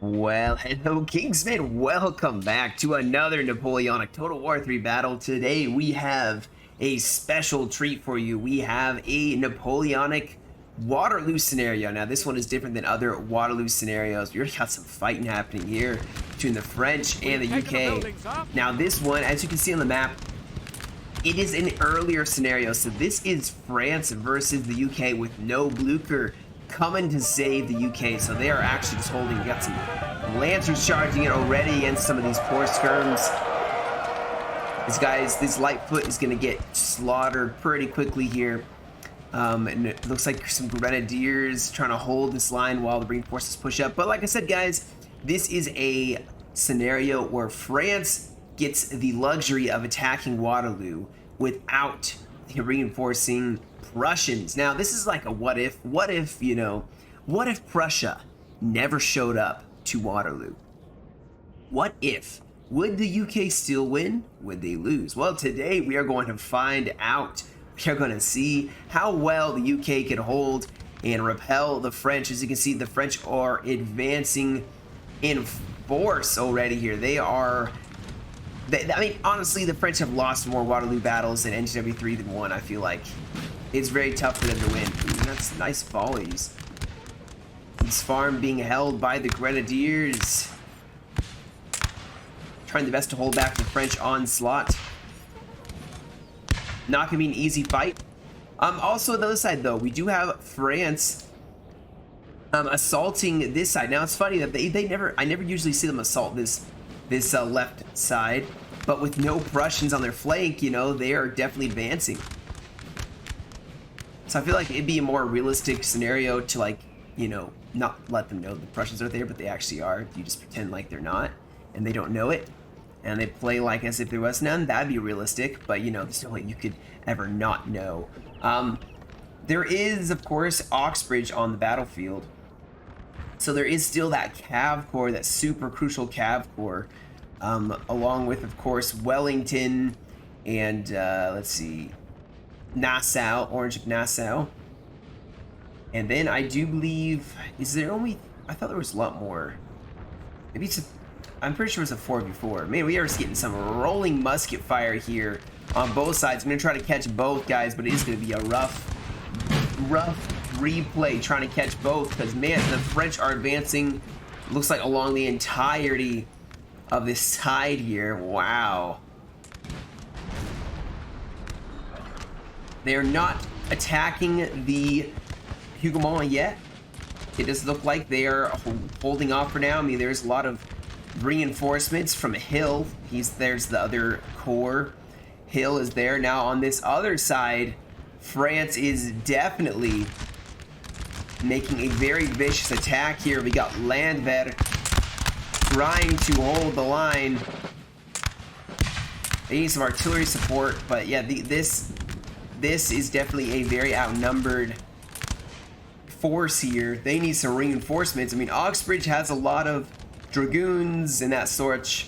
Well, hello, Kingsman. Welcome back to another Napoleonic Total War 3 battle. Today we have a special treat for you. We have a Napoleonic Waterloo scenario. Now, this one is different than other Waterloo scenarios. We already got some fighting happening here between the French and the UK. Now, this one, as you can see on the map, it is an earlier scenario. So this is France versus the UK with no Blücher coming to save the UK. So they are actually just holding. We got some Lancers charging it already against some of these poor skirms. This Lightfoot is going to get slaughtered pretty quickly here. And it looks like some Grenadiers trying to hold this line while the reinforcements push up. But like I said, guys, this is a scenario where France gets the luxury of attacking Waterloo without the reinforcing Prussians. Now, this is like a what if, what if Prussia never showed up to Waterloo? What if? Would the UK still win? Would they lose? Well, today we are going to find out. We are going to see how well the UK can hold and repel the French. As you can see, the French are advancing in force already here. I mean, honestly, the French have lost more Waterloo battles in NGW3 than one. I feel like it's very tough for them to win. Ooh, that's nice volleys. This farm being held by the Grenadiers. Trying the best to hold back the French onslaught. Not gonna be an easy fight. Also, on the other side, though, we do have France assaulting this side. Now, it's funny that I never usually see them assault this left side, but with no Prussians on their flank, they are definitely advancing. So I feel like it'd be a more realistic scenario to not let them know the Prussians are there, but they actually are. You just pretend like they're not, and they don't know it, and they play like as if there was none. That'd be realistic, but there's no way you could ever not know. There is, of course, Oxbridge on the battlefield. So there is still that Cav Corps, that super crucial Cav Corps, along with, of course, Wellington and, let's see, Nassau, Orange of Nassau. And then I do believe, I thought there was a lot more. Maybe I'm pretty sure it's a 4v4. Man, we are just getting some rolling musket fire here on both sides. I'm going to try to catch both guys, but it is going to be a rough replay trying to catch both, because man, the French are advancing, looks like along the entirety of this side here. Wow. They are not attacking the Hougoumont yet. It does look like they are holding off for now. I mean, there's a lot of reinforcements from Hill. There's the other corps. Hill is there. Now on this other side, France is definitely making a very vicious attack here. We got Landwehr trying to hold the line. They need some artillery support, but yeah, this is definitely a very outnumbered force here. They need some reinforcements. I mean, Oxbridge has a lot of dragoons and that sort,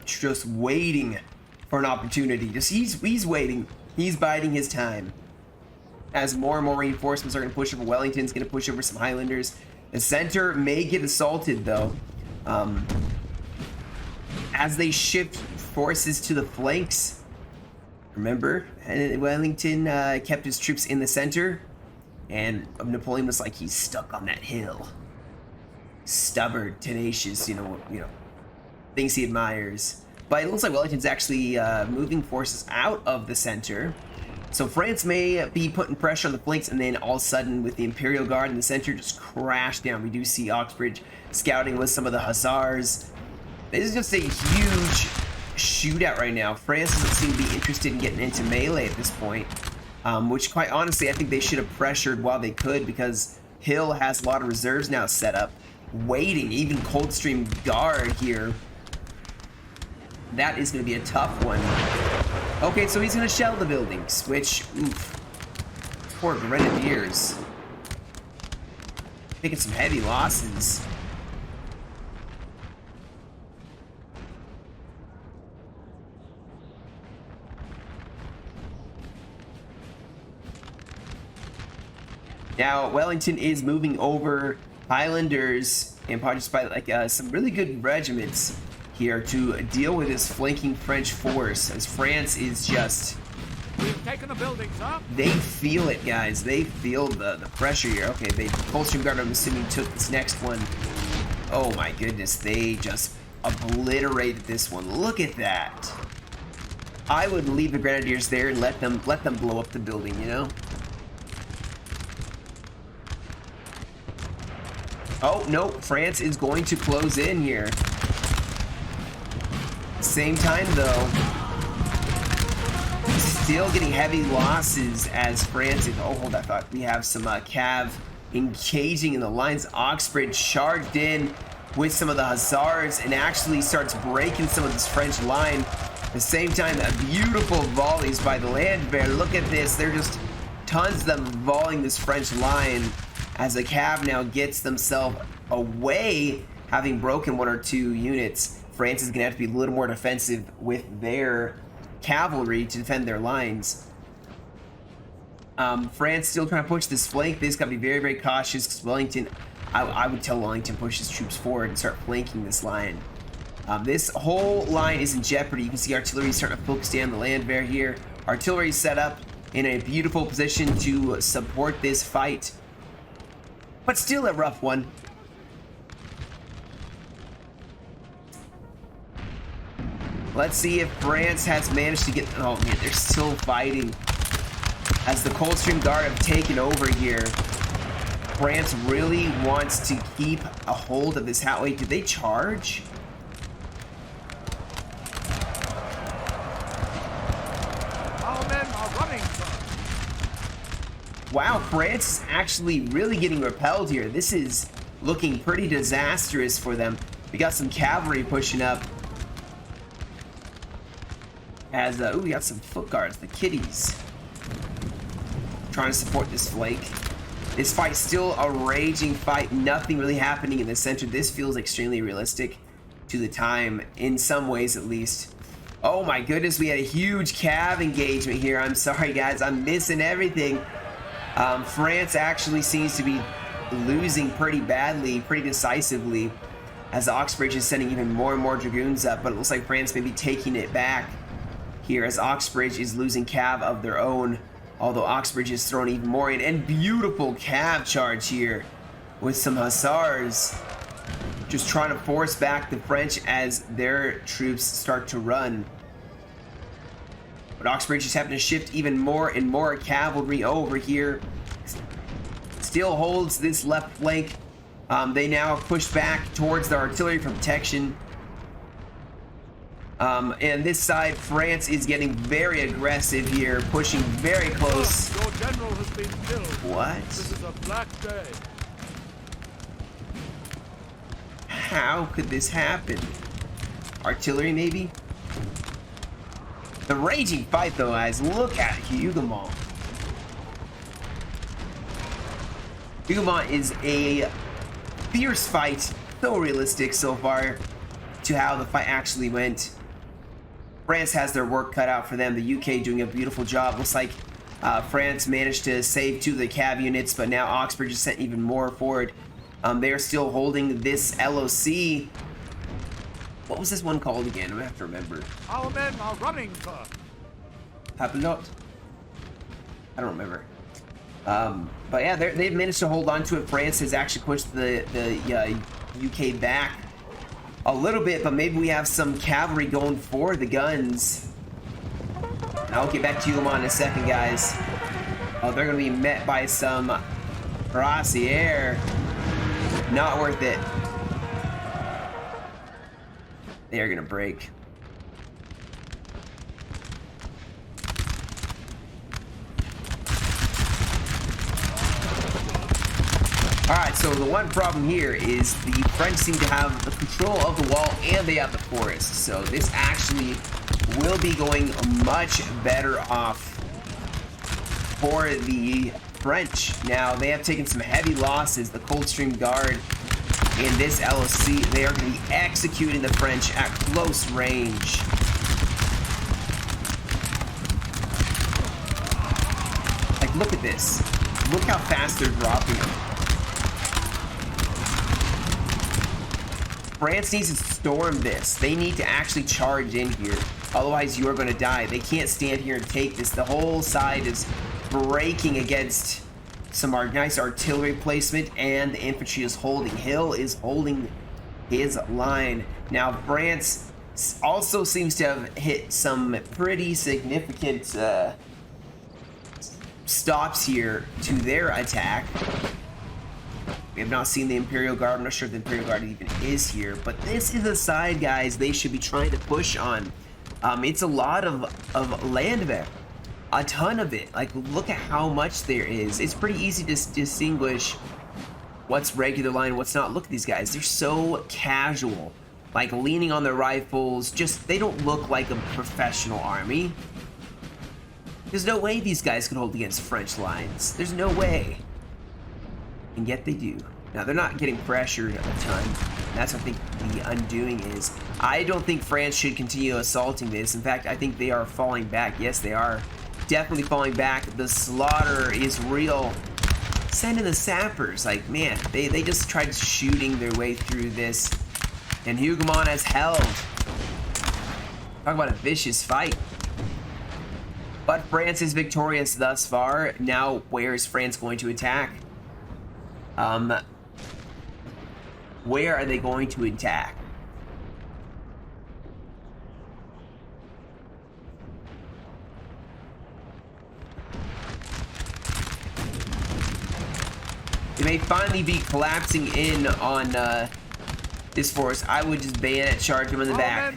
just waiting for an opportunity. He's waiting. He's biding his time. As more and more reinforcements are going to push over, Wellington's going to push over some Highlanders. The center may get assaulted, though. As they shift forces to the flanks. Remember, Wellington kept his troops in the center, and Napoleon was like, he's stuck on that hill. Stubborn, tenacious, things he admires. But it looks like Wellington's actually moving forces out of the center. So France may be putting pressure on the flanks, and then all of a sudden, with the Imperial Guard in the center, just crash down. We do see Oxbridge scouting with some of the Hussars. This is just a huge shootout right now. France doesn't seem to be interested in getting into melee at this point, which, quite honestly, I think they should have pressured while they could, because Hill has a lot of reserves now set up, waiting. Even Coldstream Guard here. That is going to be a tough one. Okay, so he's going to shell the buildings, which, oof, poor Grenadiers. Taking some heavy losses. Now, Wellington is moving over. Highlanders and probably just by like some really good regiments here to deal with this flanking French force, as France is just... We've taken the building, sir. They feel it, guys. They feel the pressure here. Okay, they Coldstream Guard, I'm assuming, took this next one. Oh my goodness, they just obliterated this one. Look at that. I would leave the Grenadiers there and let them blow up the building, you know? Oh, no, France is going to close in here. Same time, though, still getting heavy losses as France is... Oh, hold on, I thought we have some Cav engaging in the lines. Oxbridge charged in with some of the Hussars and actually starts breaking some of this French line. At the same time, beautiful volleys by the Landwehr. Look at this. They're just tons of them volleying this French line as the Cav now gets themselves away, having broken one or two units. France is going to have to be a little more defensive with their cavalry to defend their lines. France still trying to push this flank. They just got to be very, very cautious because Wellington, I would tell Wellington push his troops forward and start flanking this line. This whole line is in jeopardy. You can see artillery starting to focus down the Landwehr here. Artillery is set up in a beautiful position to support this fight, but still a rough one. Let's see if France has managed to get... Oh man, they're still fighting as the Coldstream Guard have taken over here. France really wants to keep a hold of this hat. Wait, did they charge? Our men are running, sir. Wow, France is actually really getting repelled here. This is looking pretty disastrous for them. We got some cavalry pushing up. As, ooh, we got some foot guards, the kitties, trying to support this flank. This fight's still a raging fight. Nothing really happening in the center. This feels extremely realistic to the time, in some ways at least. Oh my goodness, we had a huge Cav engagement here. I'm sorry, guys. I'm missing everything. France actually seems to be losing pretty badly, pretty decisively, as Oxbridge is sending even more and more Dragoons up, but it looks like France may be taking it back here as Oxbridge is losing Cav of their own, although Oxbridge is throwing even more in. And beautiful Cav charge here with some Hussars just trying to force back the French as their troops start to run. But Oxbridge is having to shift even more and more cavalry over here. Still holds this left flank. They now push back towards the artillery for protection. And this side, France is getting very aggressive here, pushing very close. Your general has been killed. What? This is a black day. How could this happen? Artillery, maybe? The raging fight, though, guys. Look at Hougoumont. Hougoumont is a fierce fight. So realistic so far to how the fight actually went. France has their work cut out for them. The UK doing a beautiful job. Looks like France managed to save 2 of the Cav units, but now Oxbridge is sent even more forward. They are still holding this LOC. What was this one called again? I have to remember. Our men are running, sir. Papillote? I don't remember. But yeah, they've managed to hold on to it. France has actually pushed the UK back a little bit, but maybe we have some cavalry going for the guns. And I'll get back to you in a second, guys. Oh, they're going to be met by some Brassiere. Not worth it. They are going to break. Alright, so the one problem here is the French seem to have the control of the wall and they have the forest. So this actually will be going much better off for the French. Now, they have taken some heavy losses. The Coldstream Guard in this LOC, they are going to be executing the French at close range. Like, look at this. Look how fast they're dropping them. France needs to storm this. They need to actually charge in here. Otherwise, you're going to die. They can't stand here and take this. The whole side is breaking against some nice artillery placement, and the infantry is holding. Hill is holding his line. Now, France also seems to have hit some pretty significant stops here to their attack. We have not seen the Imperial Guard. I'm not sure if the Imperial Guard even is here, but this is a side, guys, they should be trying to push on. It's a lot of land there. A ton of it. Like, look at how much there is. It's pretty easy to distinguish what's regular line, what's not. Look at these guys. They're so casual. Like, leaning on their rifles. Just, they don't look like a professional army. There's no way these guys could hold against French lines. There's no way. And yet they do. Now, they're not getting pressured a ton. That's what I think the undoing is. I don't think France should continue assaulting this. In fact, I think they are falling back. Yes, they are definitely falling back. The slaughter is real. Send in the sappers. Like, man, they just tried shooting their way through this. And Hougoumont has held. Talk about a vicious fight. But France is victorious thus far. Now, where is France going to attack? Where are they going to attack? They may finally be collapsing in on this force. I would just bayonet charge them in the back.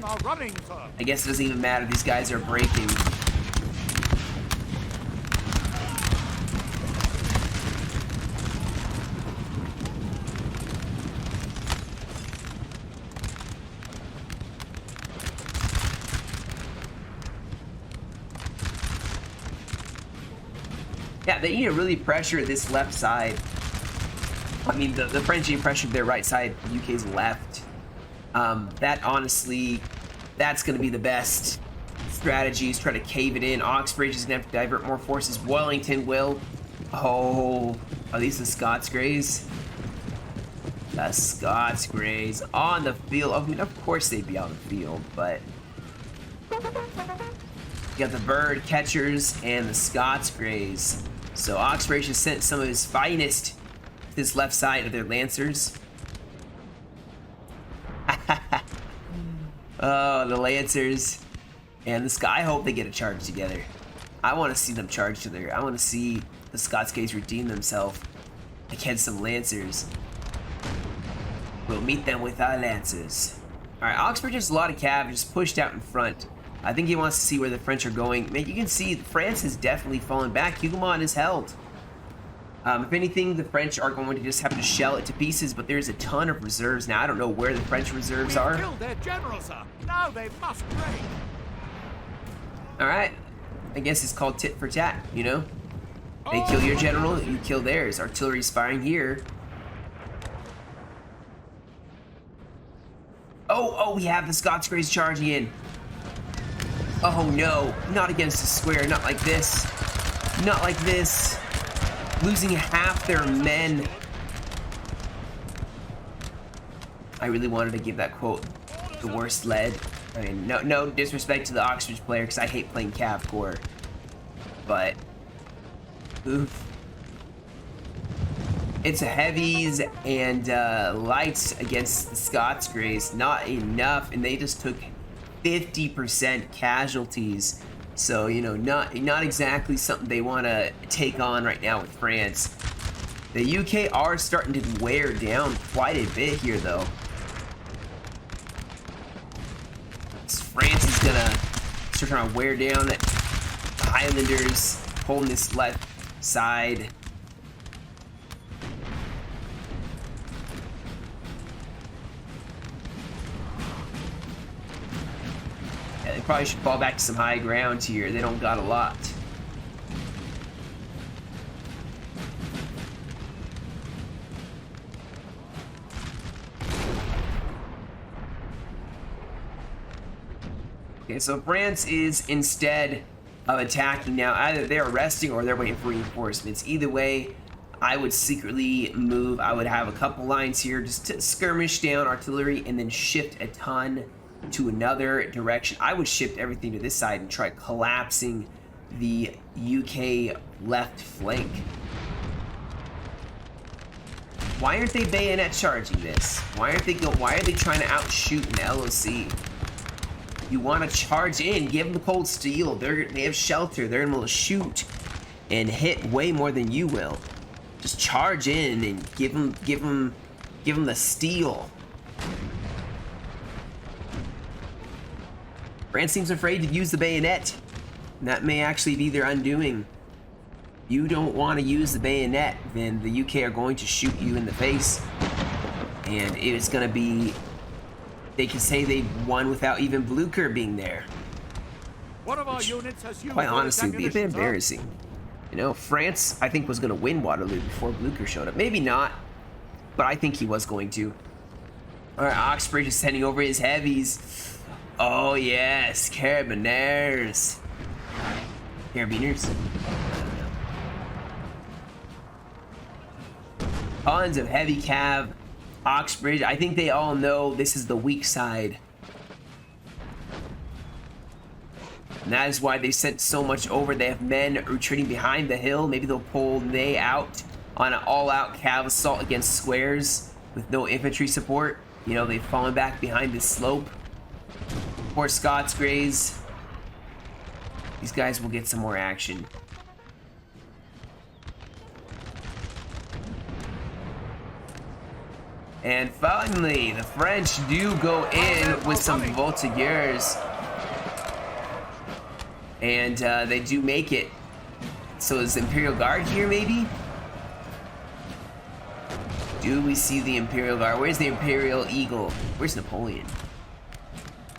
I guess it doesn't even matter. These guys are breaking. Yeah, they need to really pressure this left side. I mean, the French need to pressure their right side, the UK's left. That honestly, that's going to be the best strategy, is try to cave it in. Oxbridge is going to have to divert more forces. Wellington will. Oh, are these the Scots Greys? The Scots Greys on the field. I mean, of course they'd be on the field, but you got the bird catchers and the Scots Greys. So Oxbridge has sent some of his finest to this left side of their Lancers. Oh, the Lancers and the Sky. I hope they get a charge together. I want to see them charge together. I want to see the Scots Greys redeem themselves against some Lancers. We'll meet them with our Lancers. Alright, Oxbridge has a lot of cav just pushed out in front. I think he wants to see where the French are going. Man, you can see France is definitely falling back. Hougoumont is held. If anything, the French are going to just have to shell it to pieces, but there's a ton of reserves now. I don't know where the French reserves are. We killed their general, sir. Now they must break. Alright. I guess it's called tit for tat, you know? They kill your general, you kill theirs. Artillery's firing here. Oh, we have the Scots Greys charging in. Oh no, not against the square, not like this. Not like this. Losing half their men. I really wanted to give that quote the worst lead. I mean, no disrespect to the Oxbridge player, because I hate playing Cav Corps. But, oof. It's heavies and lights against the Scots Greys. Not enough, and they just took 50% casualties. So, you know, not exactly something they want to take on right now with France. The UK are starting to wear down quite a bit here, though. France is gonna start trying to wear down the Highlanders, holding this left side. They probably should fall back to some high ground here. They don't got a lot. Okay, so France is, instead of attacking now, either they're resting or they're waiting for reinforcements. Either way, I would secretly move. I would have a couple lines here just to skirmish down artillery and then shift a ton to another direction. I would shift everything to this side and try collapsing the UK left flank. Why aren't they bayonet charging this? Why are they trying to outshoot an LOC? You want to charge in, give them cold steel. They have shelter. They're able to shoot and hit way more than you will. Just charge in and give them the steel. France seems afraid to use the bayonet. And that may actually be their undoing. You don't want to use the bayonet, then the UK are going to shoot you in the face. And it's going to be... They can say they won without even Blücher being there. One of our units has used Quite honestly, it'd be a bit ammunition, sir. embarrassing. You know, France, I think, was going to win Waterloo before Blücher showed up. Maybe not, but I think he was going to. All right, Oxbridge is sending over his heavies. Oh, yes, Carabiners. Carabiners? Tons of heavy cav. Oxbridge, I think they all know this is the weak side. And that is why they sent so much over. They have men retreating behind the hill. Maybe they'll pull Ney out on an all-out cav assault against squares with no infantry support. You know, they've fallen back behind this slope. Poor Scots Greys. These guys will get some more action. And finally, the French do go in with some voltigeurs. And they do make it. So is the Imperial Guard here, maybe? Do we see the Imperial Guard? Where's the Imperial Eagle? Where's Napoleon?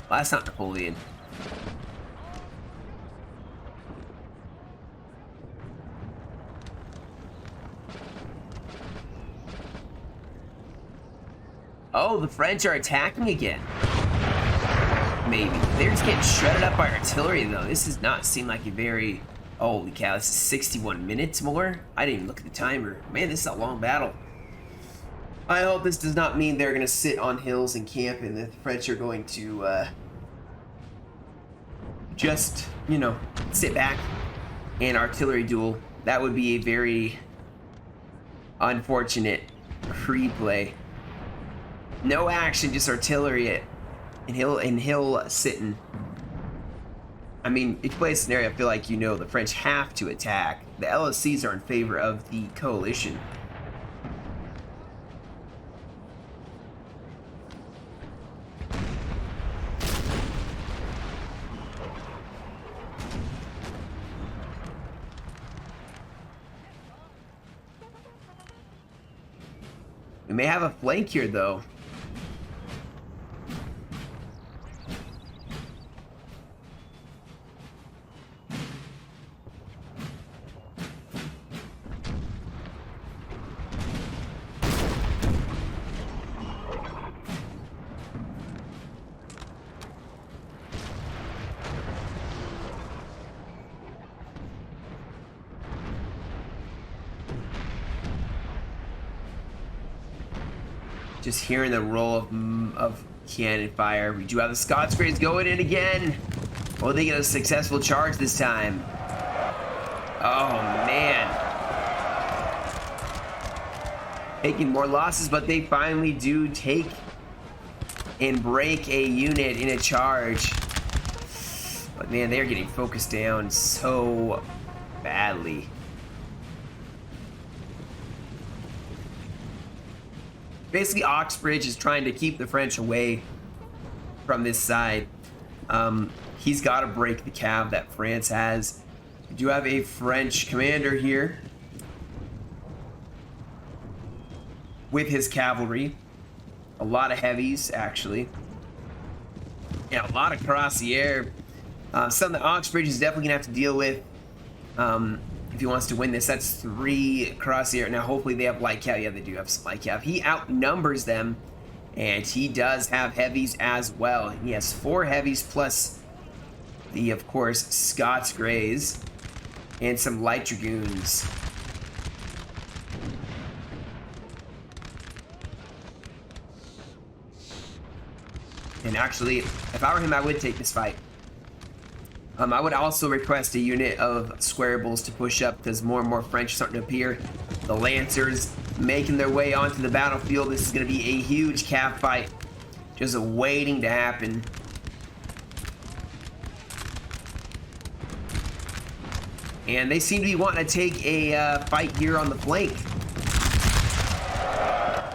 Well, that's not Napoleon. Oh, the French are attacking again. Maybe. They're just getting shredded up by artillery, though. This does not seem like a very... Holy cow, this is 61 minutes more? I didn't even look at the timer. Man, this is a long battle. I hope this does not mean they're going to sit on hills and camp and the French are going to just, you know, sit back and artillery duel. That would be a very unfortunate replay. No action, just artillery and hill sitting. I mean, if you play a scenario, I feel like you know the French have to attack. The LOCs are in favor of the coalition. We may have a flank here, though. Just hearing the roll of cannon fire. We do have the Scots Greys going in again. Will they get a successful charge this time? Oh, man. Taking more losses, but they finally do take and break a unit in a charge. But, man, they're getting focused down so badly. Basically, Oxbridge is trying to keep the French away from this side. He's got to break the cav that France has. We do have a French commander here with his cavalry. A lot of heavies, actually. Yeah, a lot of cuirassiers. Something that Oxbridge is definitely going to have to deal with. If he wants to win this, that's 3 cuirassiers. Now, hopefully they have light cav. Yeah, they do have some light cav. He outnumbers them, and he does have heavies as well. He has 4 heavies plus the, of course, Scots Greys and some light dragoons. And actually, if I were him, I would take this fight. I would also request a unit of squarables to push up because more and more French are starting to appear. The Lancers making their way onto the battlefield. This is going to be a huge cav fight, just waiting to happen. And they seem to be wanting to take a fight here on the flank.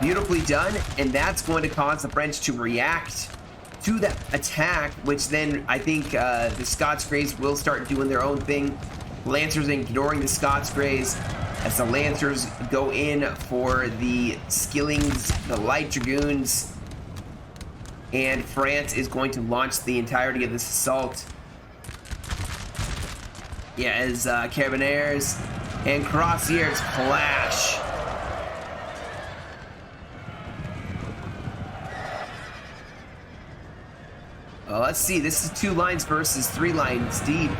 Beautifully done, and that's going to cause the French to react to that attack, which then I think the Scots Greys will start doing their own thing. Lancers ignoring the Scots Greys as the Lancers go in for the Skillings, the Light Dragoons, and France is going to launch the entirety of this assault. Yeah, as Carabiniers and Cuirassiers clash. Well, let's see. This is 2 lines versus 3 lines deep.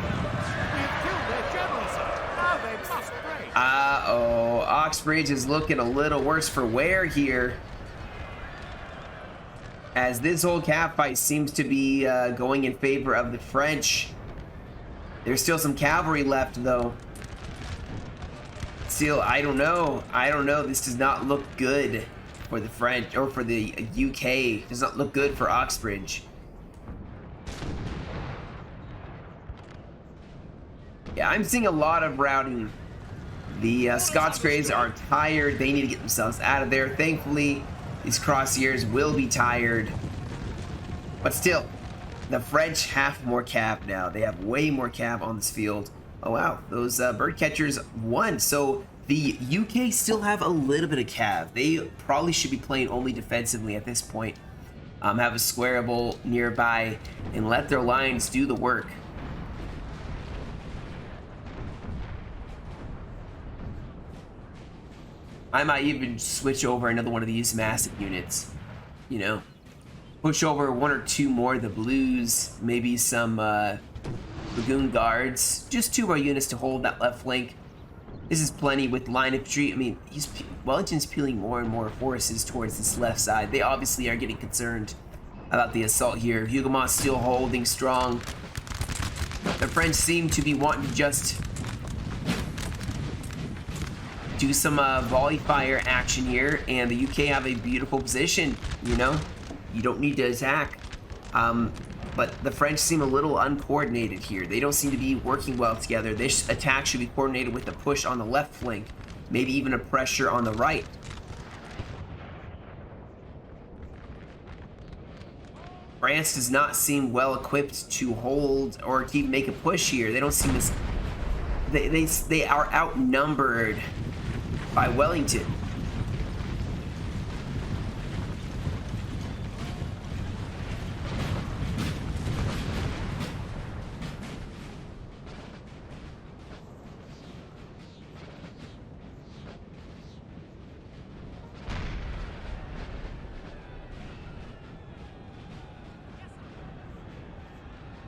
Uh-oh. Oxbridge is looking a little worse for wear here, as this whole cav fight seems to be going in favor of the French. There's still some cavalry left, though. Still, I don't know. This does not look good for the French, or for the UK. It does not look good for Oxbridge. Yeah, I'm seeing a lot of routing. The Scots Greys are tired. They need to get themselves out of there. Thankfully, these Cuirassiers will be tired. But still, the French have more cav now. They have way more cav on this field. Oh wow, those bird catchers won. So the UK still have a little bit of cav. They probably should be playing only defensively at this point. Have a squarable nearby and let their lines do the work. I might even switch over another one of these massive units, you know. Push over 1 or 2 more of the Blues, maybe some Dragoon Guards. Just 2 more units to hold that left flank. This is plenty with line infantry. I mean, Wellington's peeling more and more forces towards this left side. They obviously are getting concerned about the assault here. Huguenot's still holding strong. The French seem to be wanting to just do some volley fire action here, and the UK have a beautiful position, you know. You don't need to attack. But the French seem a little uncoordinated here. They don't seem to be working well together. This attack should be coordinated with a push on the left flank, maybe even a pressure on the right. France does not seem well equipped to hold or to make a push here. They don't seem as... They are outnumbered by Wellington.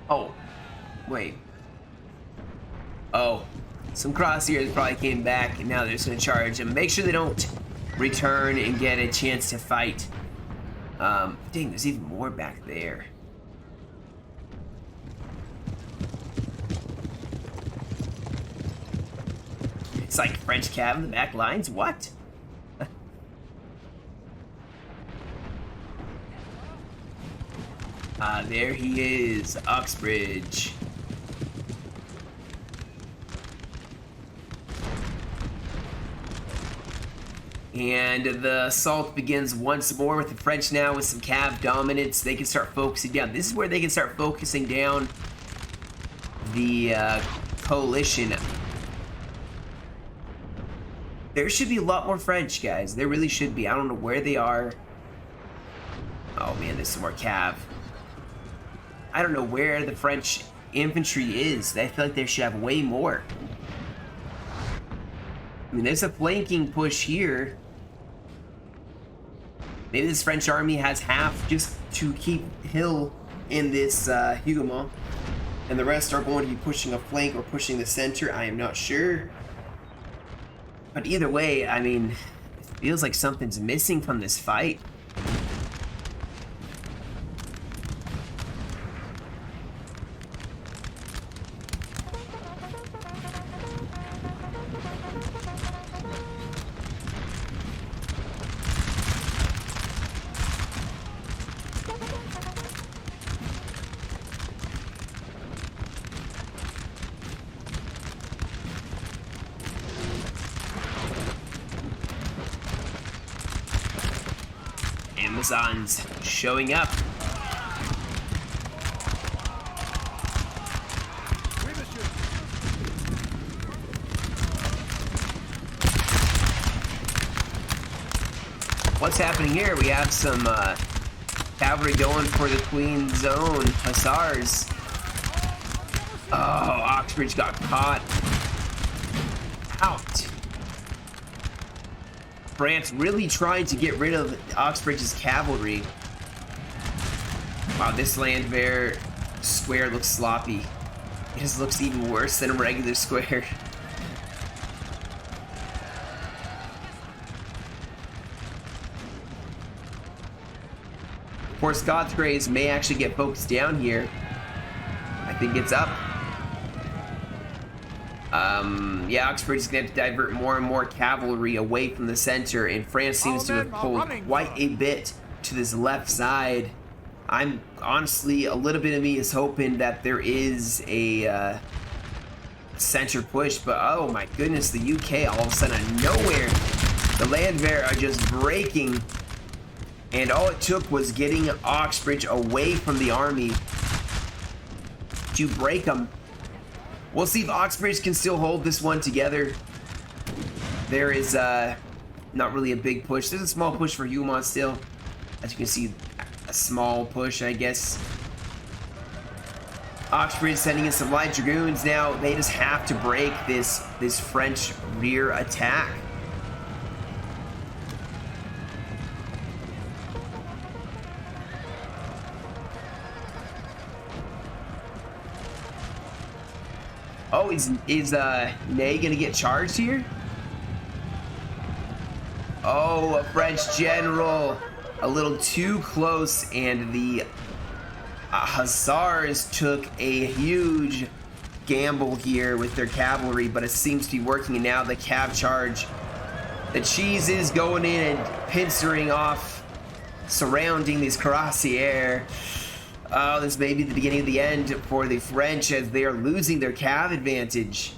Oh, wait. Oh, some Cuirassiers probably came back, and now they're just gonna charge them. Make sure they don't return and get a chance to fight. Dang, there's even more back there. It's like French cav in the back lines? What? There he is, Uxbridge. And the assault begins once more with the French now with some cav dominance. They can start focusing down. This is where they can start focusing down the coalition. There should be a lot more French, guys. There really should be. I don't know where they are. Oh man, there's some more cav. I don't know where the French infantry is. I feel like they should have way more. I mean, there's a flanking push here. Maybe this French army has half just to keep Hill in this Huguenot, and the rest are going to be pushing a flank or pushing the center. I am not sure. But either way, I mean, it feels like something's missing from this fight. partisans showing up. What's happening here? We have some cavalry going for the Queen's Own hussars. Oh, Oxbridge got caught. Out. France really trying to get rid of Oxbridge's cavalry. Wow, this Landwehr square looks sloppy. It just looks even worse than a regular square. Of course, Godfrey's may actually get focused down here. I think it's up. Yeah, Oxbridge is going to have to divert more and more cavalry away from the center, and France seems to have pulled quite a bit to this left side. I'm honestly, a little bit of me is hoping that there is a center push, but oh my goodness, the UK all of a sudden out of nowhere, the Landwehr are just breaking, and all it took was getting Oxbridge away from the army to break them. We'll see if Oxbridge can still hold this one together. There is not really a big push. There's a small push for Humont still. As you can see, a small push, I guess. Oxbridge sending in some light dragoons now. They just have to break this French rear attack. Oh, is Ney gonna get charged here? Oh, a French general. A little too close, and the Hussars took a huge gamble here with their cavalry, but it seems to be working, and now the cav charge. The cheese is going in and pincering off, surrounding these cuirassiers. Oh, this may be the beginning of the end for the French as they are losing their cav advantage.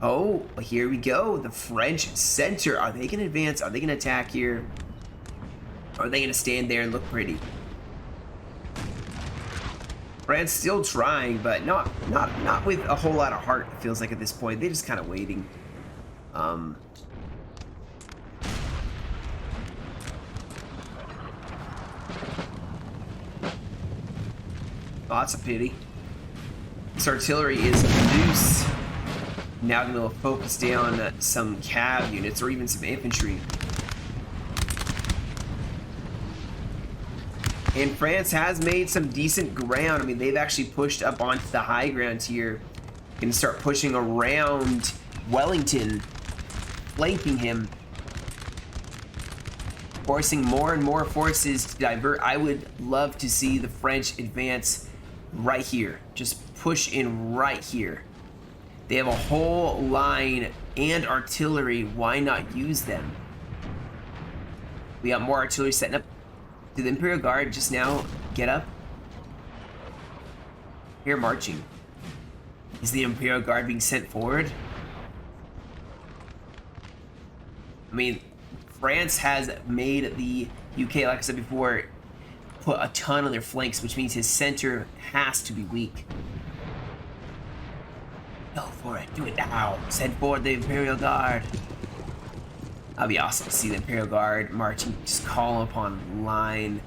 Oh, here we go. The French center. Are they going to advance? Are they going to attack here? Or are they going to stand there and look pretty? France still trying, but not with a whole lot of heart, it feels like at this point. They're just kind of waiting. Lots of pity. This artillery is loose. Now going to focus down some cav units or even some infantry. And France has made some decent ground. I mean, they've actually pushed up onto the high ground here. Going to start pushing around Wellington, flanking him, forcing more and more forces to divert. I would love to see the French advance right here. Just push in right here. They have a whole line and artillery. Why not use them? We got more artillery setting up. Did the Imperial Guard just now get up? Here marching. Is the Imperial Guard being sent forward? I mean, France has made the UK, like I said before, put a ton on their flanks, which means his center has to be weak. Go for it. Do it now. Send forward the Imperial Guard. That'd be awesome to see the Imperial Guard marching, just call upon line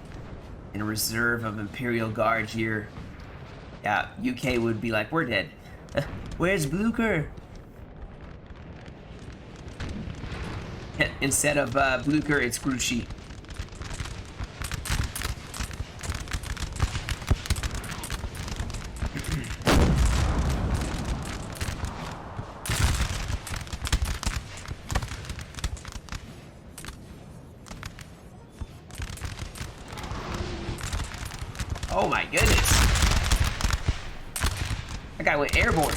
and a reserve of Imperial Guard here. Yeah, UK would be like, we're dead. Where's Blücher? Instead of Blücher, it's Grouchy. Oh my goodness. That guy went airborne.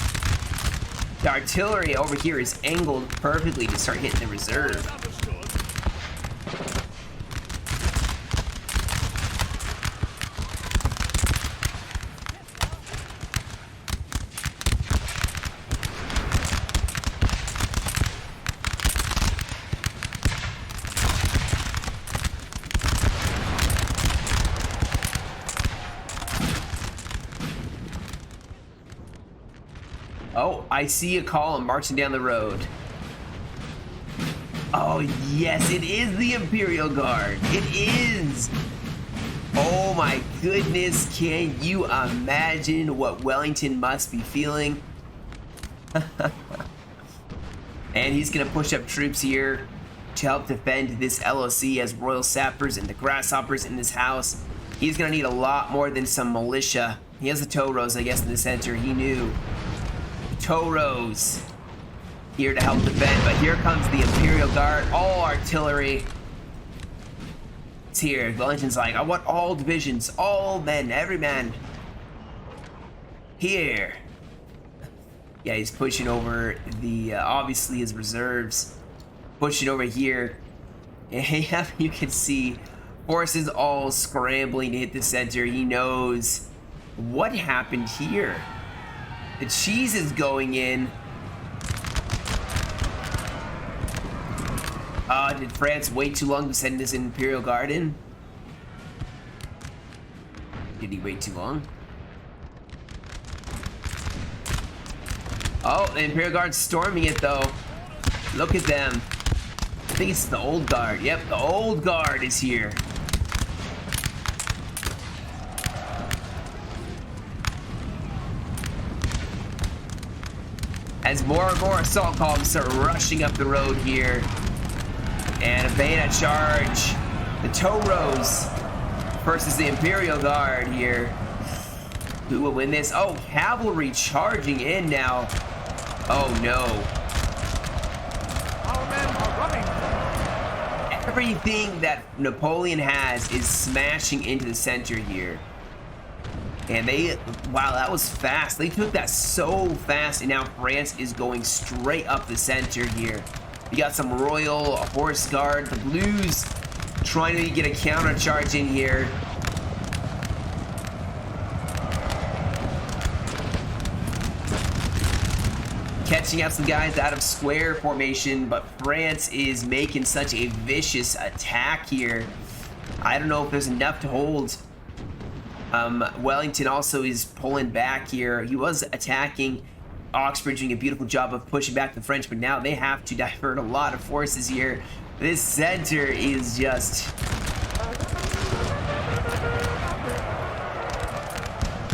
The artillery over here is angled perfectly to start hitting the reserve. Oh, I see a column marching down the road. Oh, yes, it is the Imperial Guard. It is. Oh, my goodness. Can you imagine what Wellington must be feeling? And he's going to push up troops here to help defend this LOC as Royal Sappers and the Grasshoppers in this house. He's going to need a lot more than some militia. He has the Toros, I guess, in the center. He knew. Toros here to help defend, but here comes the Imperial Guard, all artillery. It's here. Wellington's like, I want all divisions, all men, every man. Here. Yeah, he's pushing over the, obviously his reserves. Pushing over here. And you can see forces all scrambling to hit the center. He knows what happened here. The cheese is going in. Did France wait too long to send this Imperial Guard in? Did he wait too long? Oh, the Imperial Guard's storming it though. Look at them. I think it's the Old Guard. Yep, the Old Guard is here. As more and more assault columns start rushing up the road here. And a bayonet charge. The Toros versus the Imperial Guard here. Who will win this? Oh, cavalry charging in now. Oh no. Our men are running. Everything that Napoleon has is smashing into the center here. And they, wow, that was fast. They took that so fast, and now France is going straight up the center here. You got some Royal Horse Guard, the Blues trying to get a counter charge in here. Catching out some guys out of square formation, but France is making such a vicious attack here. I don't know if there's enough to hold. Wellington also is pulling back here. He was attacking Oxford, doing a beautiful job of pushing back the French, but now they have to divert a lot of forces here. This center is just...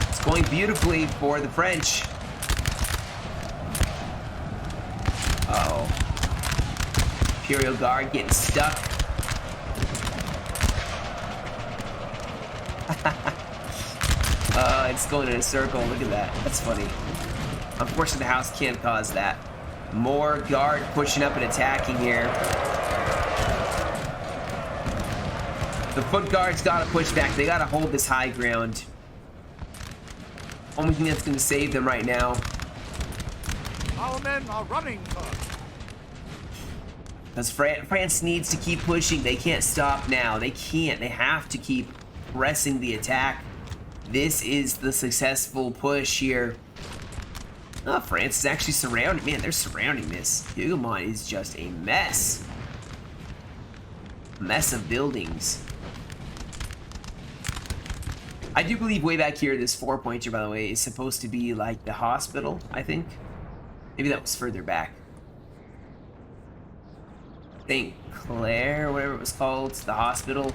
it's going beautifully for the French. Uh-oh. Imperial Guard getting stuck. It's going in a circle. Look at that. That's funny. Unfortunately, the house can't cause that. More guard pushing up and attacking here. The foot guards gotta push back. They gotta hold this high ground. Only thing that's gonna save them right now. Our men are running, sir. Because France needs to keep pushing. They can't stop now. They can't. They have to keep pressing the attack. This is the successful push here. Oh, France is actually surrounding. Man, they're surrounding this. Huguemont is just a mess. A mess of buildings. I do believe way back here, this 4-pointer, by the way, is supposed to be like the hospital, I think. Maybe that was further back. St. Clair, whatever it was called, the hospital.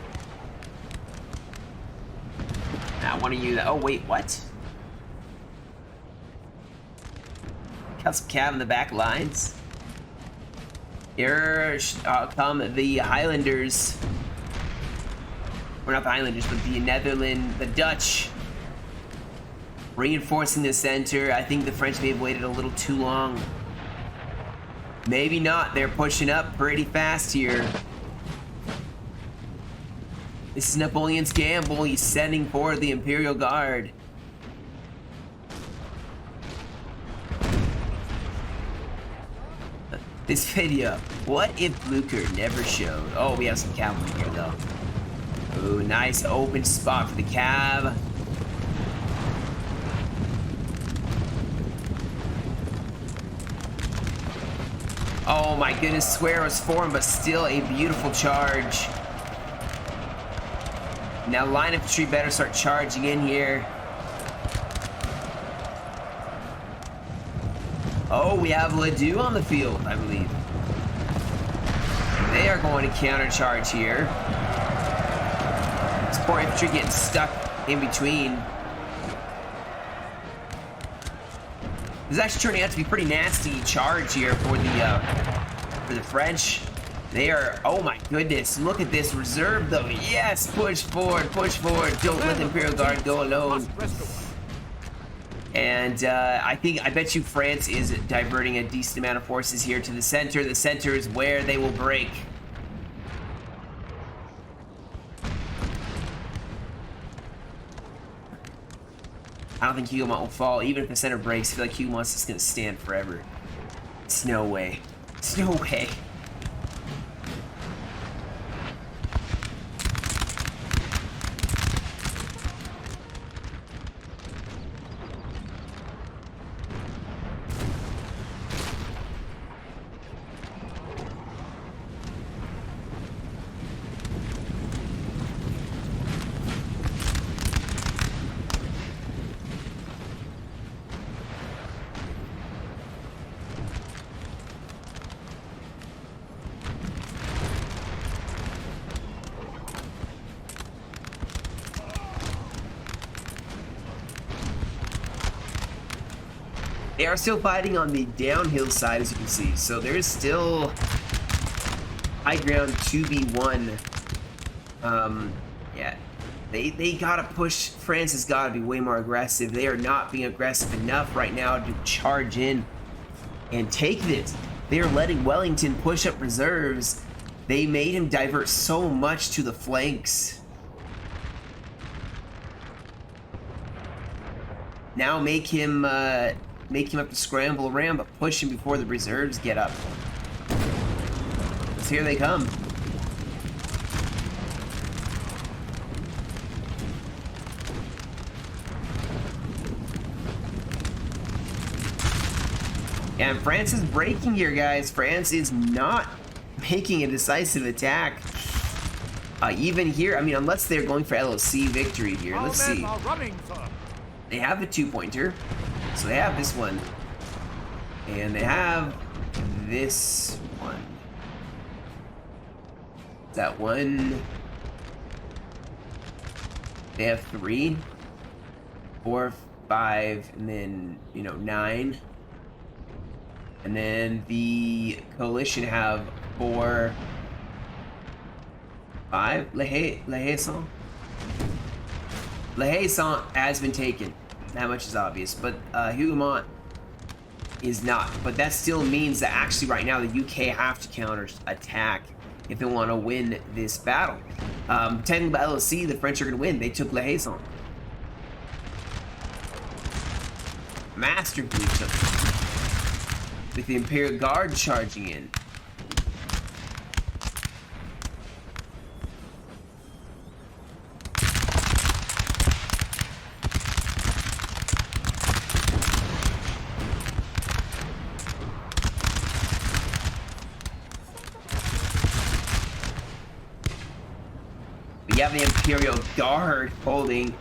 I want to use that. Oh, wait, what? Got some cav in the back lines. Here come the Highlanders. Or not the Highlanders, but the Netherlands, the Dutch. Reinforcing the center. I think the French may have waited a little too long. Maybe not. They're pushing up pretty fast here. This is Napoleon's gamble. He's sending forward the Imperial Guard. This video, what if Blücher never showed? Oh, we have some cavalry here though. Ooh, nice open spot for the cav. Oh my goodness, square was formed, but still a beautiful charge. Now line infantry better start charging in here. Oh, we have Ledoux on the field, I believe. They are going to countercharge here. This poor infantry getting stuck in between. This is actually turning out to be pretty nasty charge here for the French. They are, oh my goodness, look at this reserve though. Yes, push forward, push forward. Don't let the Imperial Guard go alone. And I bet you France is diverting a decent amount of forces here to the center. The center is where they will break. I don't think Huguenot will fall. Even if the center breaks, I feel like Huguenot's just going to stand forever. It's no way. It's no way. They are still fighting on the downhill side, as you can see. So there's still high ground to be won. Yeah, they gotta push. France has got to be way more aggressive. They are not being aggressive enough right now to charge in and take this. They are letting Wellington push up reserves. They made him divert so much to the flanks. Now make him have to scramble around, but push him before the reserves get up. So here they come. And France is breaking here, guys. France is not making a decisive attack. Even here, I mean, unless they're going for LOC victory here. Let's see. They have the 2-pointer. So they have this one. And they have this one. Is that one? They have 3, 4, 5, and then, 9. And then the coalition have 4, 5. Le Haisson has been taken. That much is obvious, but Huguenot is not. But that still means that actually right now the UK have to counter attack if they want to win this battle. Technically by LOC, the French are going to win. They took Le Haisson. Masterfully took it. With the Imperial Guard charging in. You have the Imperial Guard holding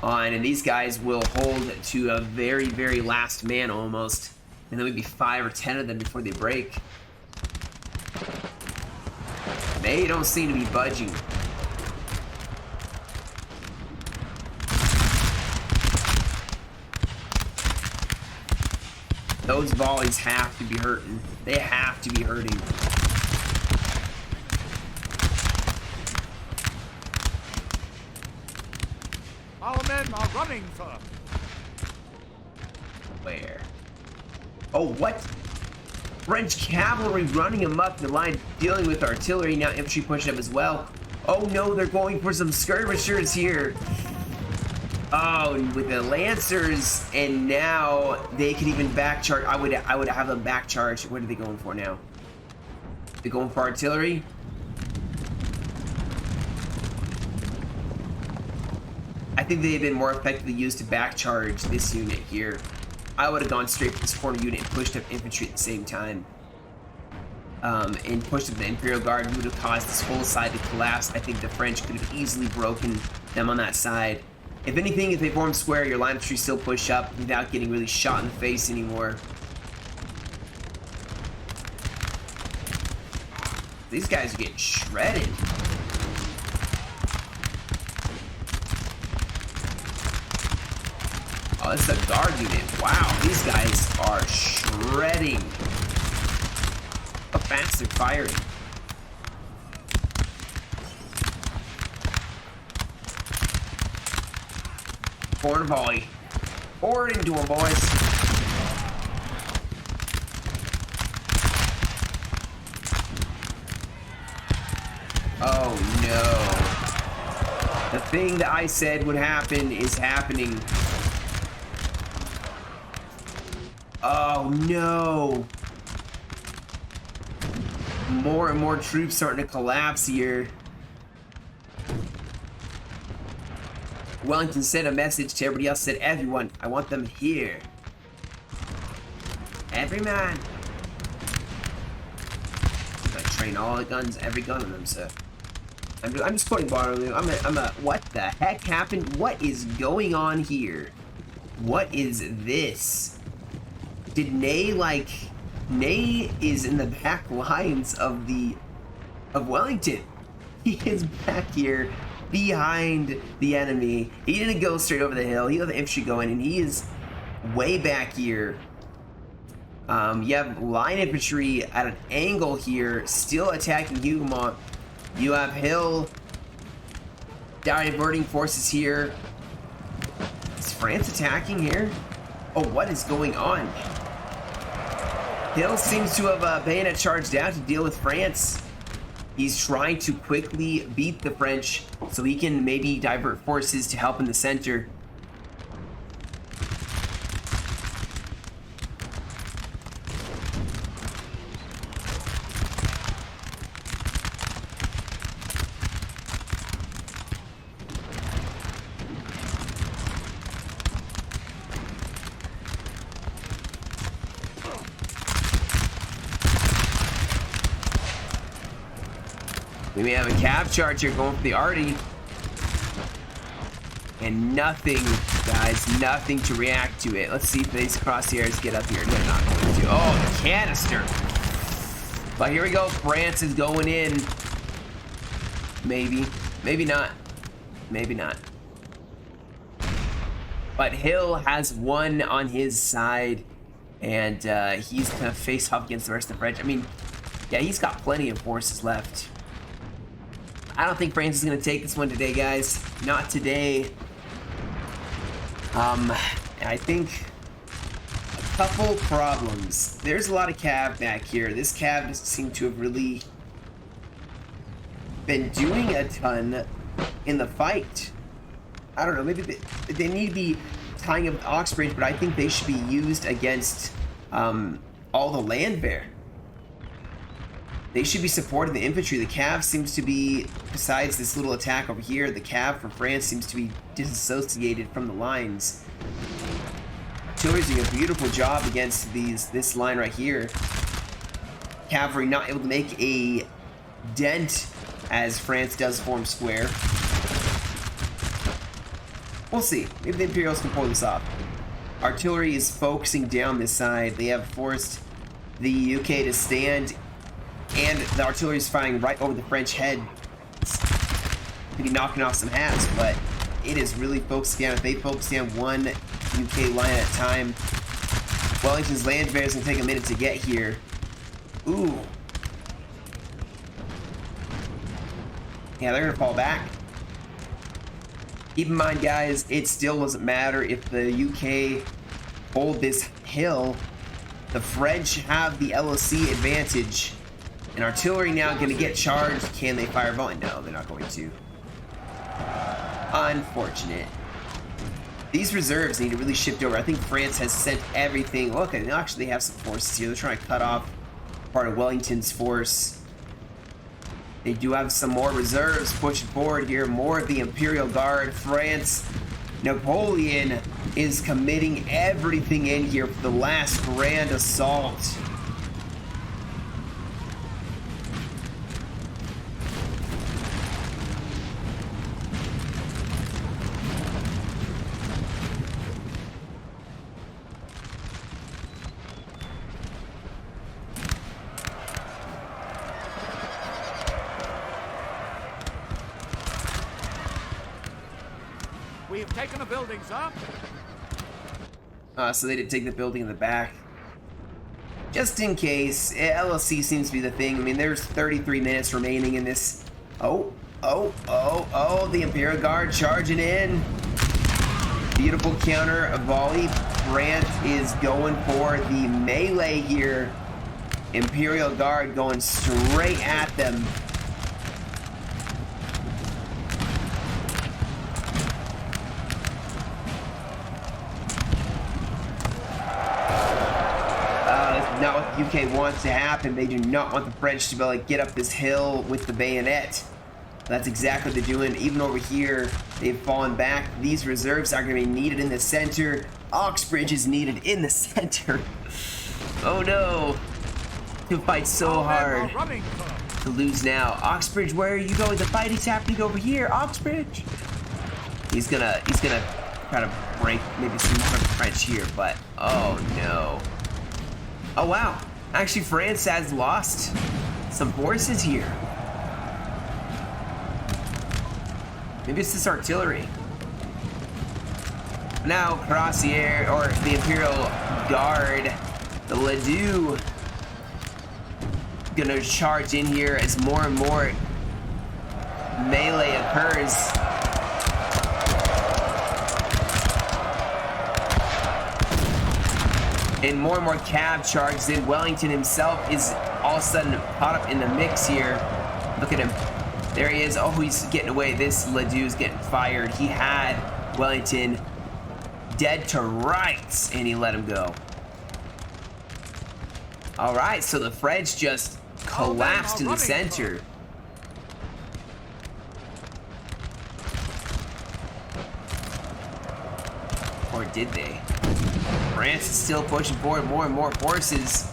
on, and these guys will hold to a very, very last man almost. And then maybe 5 or 10 of them before they break. They don't seem to be budging. Those volleys have to be hurting. They have to be hurting. Our men are running, sir. Where? Oh, what? French cavalry running amok the line, dealing with artillery. Now infantry pushing up as well. Oh no, they're going for some skirmishers here. Oh, with the lancers, and now they can even back charge. I would have them back charge. What are they going for now? They're going for artillery. I think they've been more effectively used to back charge this unit here. I would have gone straight for this corner unit and pushed up infantry at the same time. And pushed up the Imperial Guard, who would have caused this whole side to collapse. I think the French could have easily broken them on that side. If anything, if they form square, your line infantry still push up without getting really shot in the face anymore. These guys are getting shredded. Oh, this is a guard unit. Wow, these guys are shredding. How fast they're firing. Forward volley. Forward into them, boys. Oh no. The thing that I said would happen is happening. Oh no. More and more troops starting to collapse here. Wellington sent a message to everybody else, said, everyone, I want them here. Every man. I'm gonna train all the guns, every gun on them, so. I'm just quoting Waterloo. What the heck happened? What is going on here? What is this? Did Ney, like, Ney is in the back lines of Wellington. He is back here behind the enemy. He didn't go straight over the hill. He let the infantry go in, and he is way back here. You have line infantry at an angle here, still attacking Huguenot. You have Hill diverting forces here. Is France attacking here? Oh, what is going on? Hill seems to have bayonet charged out to deal with France. He's trying to quickly beat the French so he can maybe divert forces to help in the center. We may have a cav charge here going for the arty. And nothing, guys, nothing to react to it. Let's see if these crosshairs get up here. They're not going to. Oh, the canister. But here we go. France is going in. Maybe. Maybe not. Maybe not. But Hill has one on his side. And he's going to face off against the rest of the French. I mean, yeah, he's got plenty of forces left. I don't think France is going to take this one today, guys. Not today. I think a couple problems. There's a lot of cav back here. This cav doesn't seem to have really been doing a ton in the fight. I don't know. Maybe they need to be tying up with Oxbridge, but I think they should be used against all the land bear. They should be supporting the infantry. The cav seems to be, besides this little attack over here, the cav for France seems to be disassociated from the lines. Artillery's doing a beautiful job against this line right here. Cavalry not able to make a dent as France does form square. We'll see. Maybe the Imperials can pull this off. Artillery is focusing down this side. They have forced the UK to stand, and the artillery is firing right over the French head. Maybe knocking off some hats, but it is really focused down. If they focus down one UK line at a time, Wellington's land bears can take a minute to get here. Ooh. Yeah, they're gonna fall back. Keep in mind, guys, it still doesn't matter if the UK hold this hill. The French have the LOC advantage. And artillery now going to get charged. Can they fire volley? No, they're not going to. Unfortunate. These reserves need to really shift over. I think France has sent everything. Look, they actually have some forces here. They're trying to cut off part of Wellington's force. They do have some more reserves pushing forward here. More of the Imperial Guard. France. Napoleon is committing everything in here for the last grand assault. taken a building, sir. So they didn't take the building in the back. Just in case, LLC seems to be the thing. I mean, there's 33 minutes remaining in this. Oh, the Imperial Guard charging in. Beautiful counter volley. France is going for the melee here. Imperial Guard going straight at them. Not what the UK wants to happen. They do not want the French to be able to get up this hill with the bayonet. That's exactly what they're doing. Even over here, they've fallen back. These reserves are going to be needed in the center. Oxbridge is needed in the center. Oh no. To fight so hard to lose now. Oxbridge, where are you going? The fight is happening over here. Oxbridge. He's gonna try to break maybe some more of the French here, but oh no. Oh wow, actually France has lost some forces here. Maybe it's this artillery. Now Cuirassier, or the Imperial Guard, the Ledoux, gonna charge in here as more and more melee occurs. And more cav charges in. Wellington himself is all of a sudden caught up in the mix here. Look at him. There he is. Oh, he's getting away. This Ledoux's getting fired. He had Wellington dead to rights, and he let him go. All right, so the French just collapsed in the center. Or did they? France is still pushing forward more and more forces.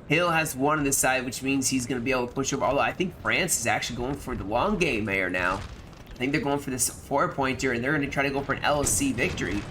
Hill has one on this side, which means he's going to be able to push over. Although I think France is actually going for the long game here now. I think they're going for this 4-pointer, and they're going to try to go for an LSC victory.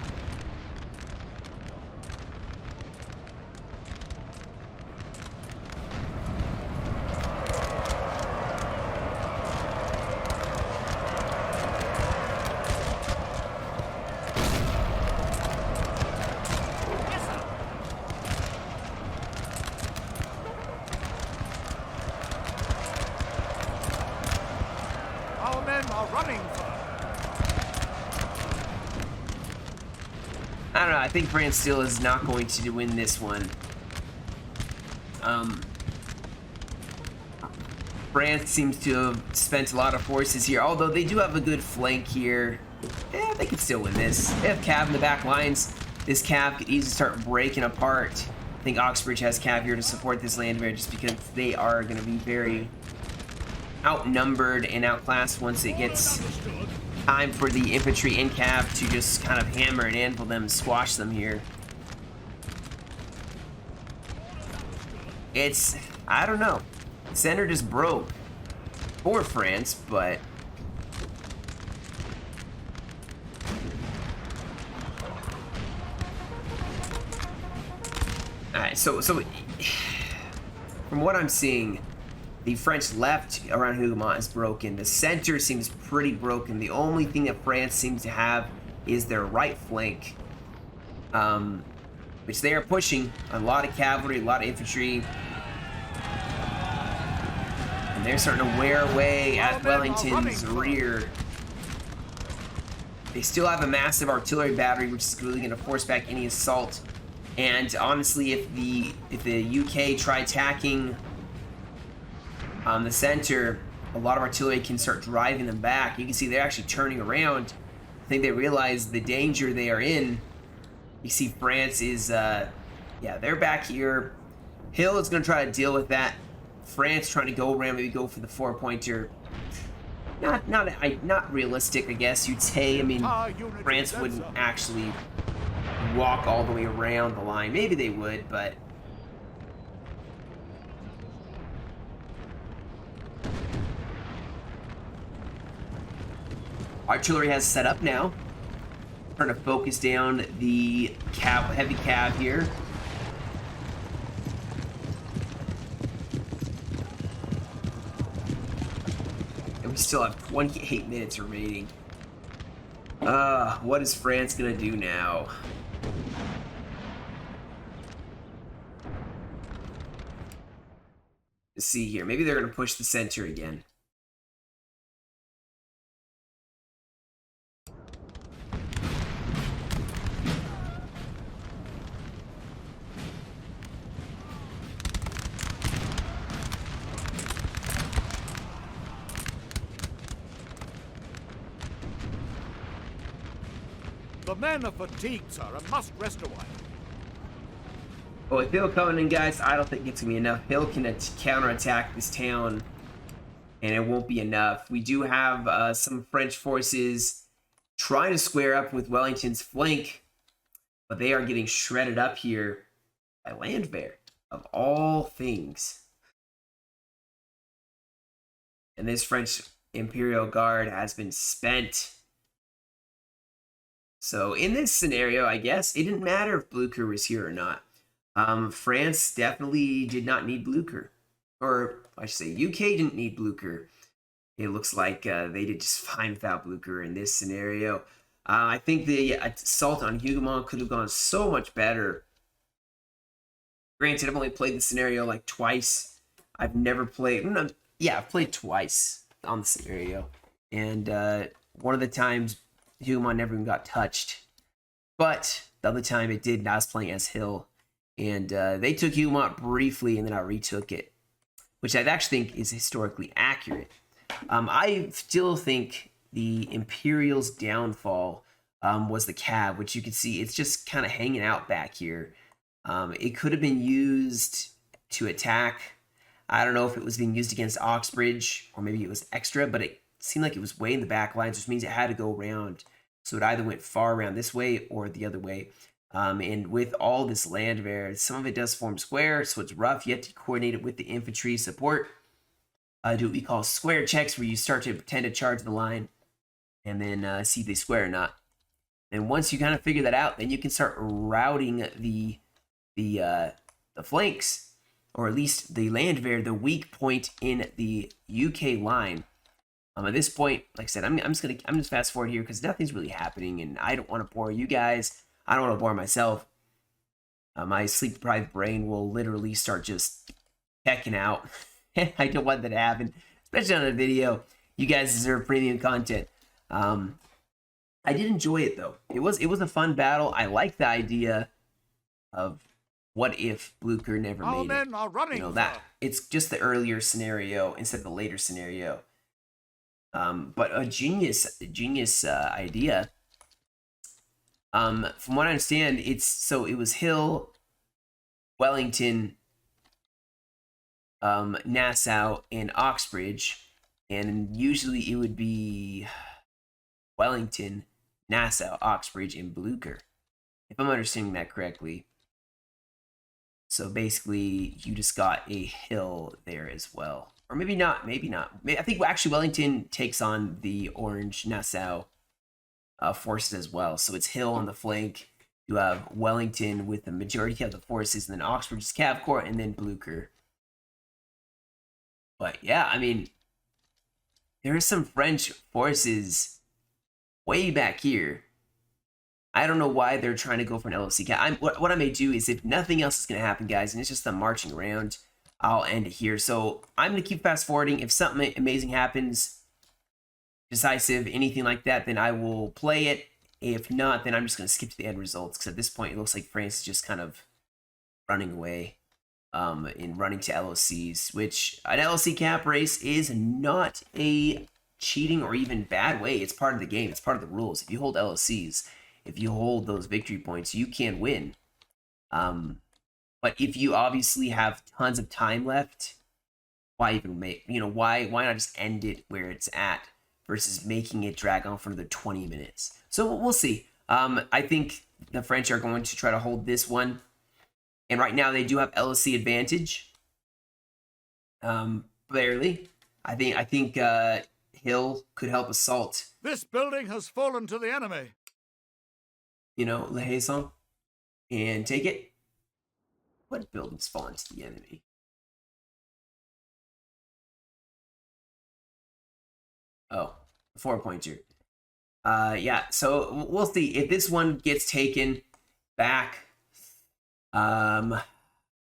I don't know, I think France still is not going to win this one. France seems to have spent a lot of forces here, although they do have a good flank here. They could still win this. They have cav in the back lines. This cav could easily start breaking apart. I think Oxbridge has cav here to support this Landwehr just because they are going to be very outnumbered and outclassed once it gets time for the infantry and cav to just kind of hammer and anvil them and squash them here. It's, I don't know. The center just broke for France, but alright, so from what I'm seeing, the French left around Hougoumont is broken. The center seems pretty broken. The only thing that France seems to have is their right flank, which they are pushing. A lot of cavalry, a lot of infantry. And they're starting to wear away at Wellington's rear. They still have a massive artillery battery, which is really going to force back any assault. And honestly, if the UK try attacking the center, a lot of artillery can start driving them back. You can see they're actually turning around. I think they realize the danger they are in. You see France is, yeah, they're back here. Hill is going to try to deal with that. France trying to go around, maybe go for the 4-pointer. Not realistic, I guess you'd say. I mean, France wouldn't actually walk all the way around the line. Maybe they would, but artillery has set up now. Trying to focus down the heavy cav here. And we still have 28 minutes remaining. What is France gonna do now? Let's see here. Maybe they're gonna push the center again. The men are fatigued, sir, and must rest a while. Well, with Hill coming in, guys, I don't think it's gonna be enough. Hill can counterattack this town, and it won't be enough. We do have some French forces trying to square up with Wellington's flank, but they are getting shredded up here by Landwehr, of all things. And this French Imperial Guard has been spent. So in this scenario, I guess, it didn't matter if Blücher was here or not. France definitely did not need Blücher. Or, I should say, UK didn't need Blücher. It looks like they did just fine without Blücher in this scenario. I think the assault on Hougoumont could have gone so much better. Granted, I've only played the scenario like twice. I've never played... yeah, I've played twice on the scenario. And one of the times, Hougoumont never even got touched. But the other time it did, and I was playing as Hill. And they took Hougoumont briefly, and then I retook it, which I actually think is historically accurate. I still think the Imperial's downfall was the Cav, which you can see it's just kind of hanging out back here. It could have been used to attack. I don't know if it was being used against Oxbridge, or maybe it was extra, but it seemed like it was way in the back lines, which means it had to go around. So it either went far around this way or the other way. And with all this Landwehr, some of it does form square, so it's rough. You have to coordinate it with the infantry support. Do what we call square checks, where you start to pretend to charge the line and then see if they square or not. And once you kind of figure that out, then you can start routing the flanks, or at least the Landwehr, the weak point in the UK line. At this point, like I said, I'm just fast forward here because nothing's really happening, and I don't want to bore you guys. I don't want to bore myself. My sleep-deprived brain will literally start just checking out. I don't want that to happen, especially on a video. You guys deserve premium content. I did enjoy it though. It was a fun battle. I like the idea of what if Blücher never Our made it. men are running, You know, that it's just the earlier scenario instead of the later scenario. But a genius idea. From what I understand, it was Hill, Wellington, Nassau, and Oxbridge, and usually it would be Wellington, Nassau, Oxbridge, and Blücher, if I'm understanding that correctly. So basically, you just got a Hill there as well. Or maybe not, maybe not. I think actually Wellington takes on the Orange Nassau forces as well. So it's Hill on the flank. You have Wellington with the majority of the forces, and then Oxbridge's Cav Corps, and then Blücher. But yeah, I mean, there are some French forces way back here. I don't know why they're trying to go for an LOC cap. What I may do is, if nothing else is going to happen, guys, and it's just them marching around, I'll end it here. So I'm going to keep fast forwarding. If something amazing happens, decisive, anything like that, then I will play it. If not, then I'm just going to skip to the end results, because at this point it looks like France is just kind of running away and running to LOCs, which an LOC cap race is not a cheating or even bad way. It's part of the game. It's part of the rules. If you hold LOCs, if you hold those victory points, you can win. But if you obviously have tons of time left, why even make, why not just end it where it's at versus making it drag on for another 20 minutes? So we'll see. I think the French are going to try to hold this one. And right now they do have LOC advantage. Barely. I think Hill could help assault. This building has fallen to the enemy. Le Haison, and take it. What building's fallen to the enemy? Oh, the 4-pointer. Yeah, so we'll see if this one gets taken back. What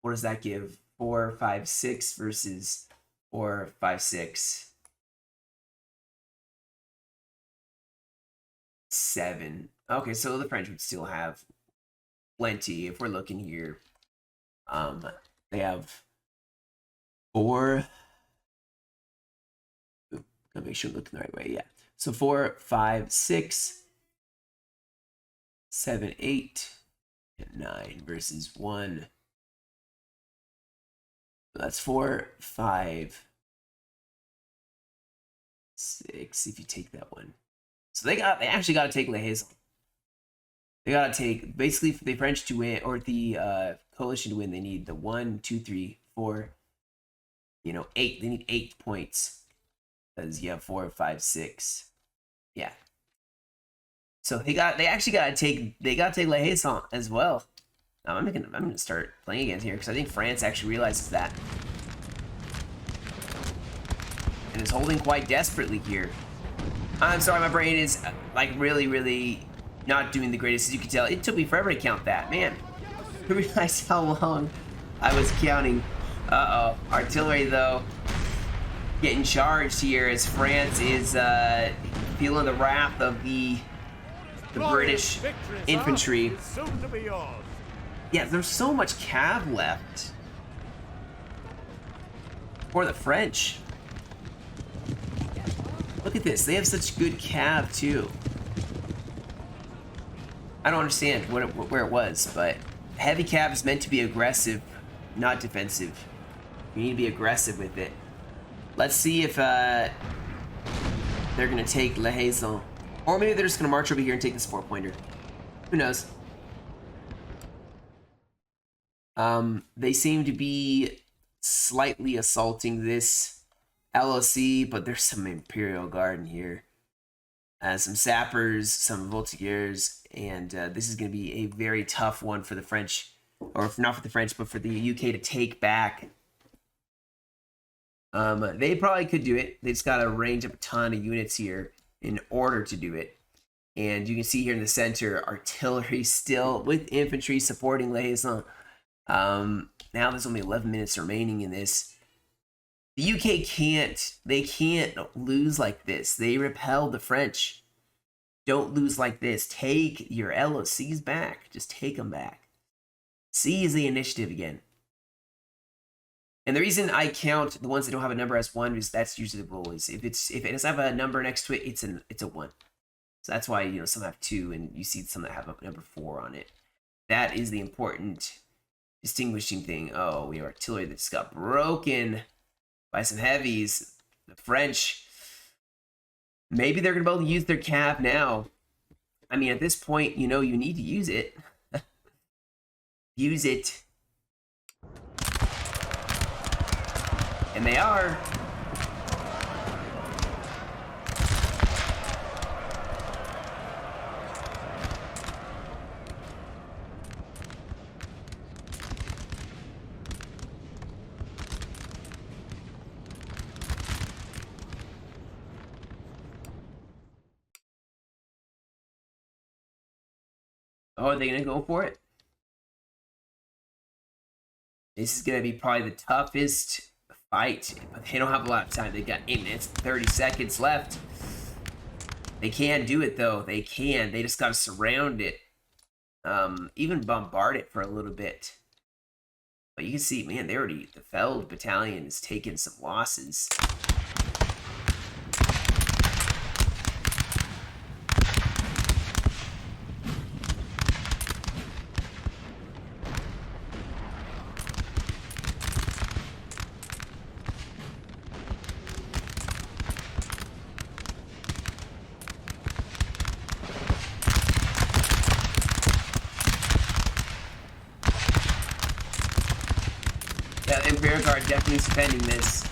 does that give? 4, 5, 6 versus 4, 5, 6, 7. Okay, so the French would still have plenty if we're looking here. They have 4. Gotta make sure I'm looking the right way. Yeah. So 4, 5, 6, 7, 8, and 9 versus 1. So that's 4, 5, 6. If you take that one, so they actually got to take Le Hazel. They got to take basically for the French to win or the coalition to win. They need the 1, 2, 3, 4. 8. They need 8 points because you have 4, 5, 6. Yeah. So they actually got to take Le Hazel as well. Now I'm gonna start playing again here because I think France actually realizes that and is holding quite desperately here. I'm sorry, my brain is like really not doing the greatest. As you can tell, it took me forever to count that. Man, I realized how long I was counting. Artillery though getting charged here as France is feeling the wrath of the British infantry. Yeah, there's so much cav left for the French. Look at this. They have such good cav too. I don't understand where it was, but heavy cav is meant to be aggressive, not defensive. You need to be aggressive with it. Let's see if they're gonna take Le Hazel, or maybe they're just gonna march over here and take this 4-pointer. Who knows? They seem to be slightly assaulting this LOC, but there's some Imperial Guard in here. Some sappers, some voltigeurs, and this is going to be a very tough one for the French, or not for the French, but for the UK to take back. They probably could do it. They just got to range up a ton of units here in order to do it. And you can see here in the center, artillery still with infantry supporting Le Hazel. Now there's only 11 minutes remaining in this. The UK can't lose like this. They repelled the French. Don't lose like this. Take your LOCs back. Just take them back. Seize the initiative again. And the reason I count the ones that don't have a number as 1 is that's usually the rule. Is if it doesn't have a number next to it, it's a 1. So that's why some have 2, and you see some that have a number 4 on it. That is the important distinguishing thing. Oh, we have artillery that just got broken by some heavies. The French, maybe they're going to be able to use their cav now. I mean, at this point, you need to use it. Use it. And they are. Oh, are they going to go for it? This is going to be probably the toughest fight, but they don't have a lot of time. They've got 8 minutes, 30 seconds left. They can do it, though. They can. They just got to surround it. Even bombard it for a little bit. But you can see, man, the Feld battalion is taking some losses. The Imperial Guard definitely defending this.